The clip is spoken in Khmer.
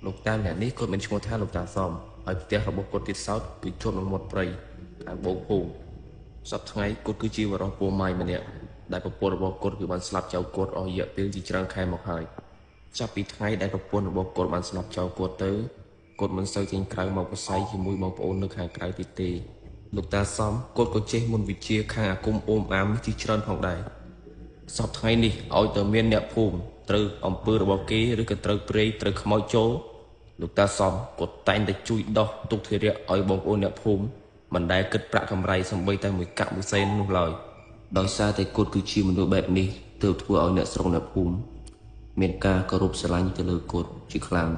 លោកតាម្នាក់នេះគាត់មានឈ្មោះថាលោកតាសំហើយផ្ទះរបស់គាត់ទៀតសោតគឺជាប់នឹងមាត់ព្រៃខាងបូកភូមិសប្តាហ៍ថ្ងៃគាត់គឺជាវរៈពូម៉ាយម្នាក់ដែលប្រពន្ធរបស់គាត់គឺបានស្លាប់ចោលគាត់អស់រយៈពេលជាច្រើនខែមកហើយចាប់ពីថ្ងៃដែលប្រពន្ធរបស់គាត់បានស្លាប់ចោលគាត់ទៅគាត់មិនសូវចេញក្រៅមកប្រស័យជាមួយបងប្អូននៅខាងក្រៅទៀតទេលោកតាសំគាត់ក៏ចេះមុនវិជាខាងអាគមអូមអាមជាច្រើនផងដែរសប្តាហ៍ថ្ងៃនេះឲ្យតែមានអ្នកភូមិត្រូវអំពើរបស់គេឬក៏ត្រូវព្រៃត្រូវខ្មោចចូលលោកតាសំគាត់តែងតែជួយដោះទុកធារៈឲ្យបងប្អូនអ្នកភូមិមិនដែលគិតប្រាក់កម្រៃសំបីតែមួយកាក់មួយសេននោះឡើយដោយសារតែគាត់គឺជាមនុស្សបែបនេះទើបធ្វើឲ្យអ្នកស្រុកអ្នកភូមិមានការគោរពស្រឡាញ់ទៅលើគាត់ជាខ្លាំង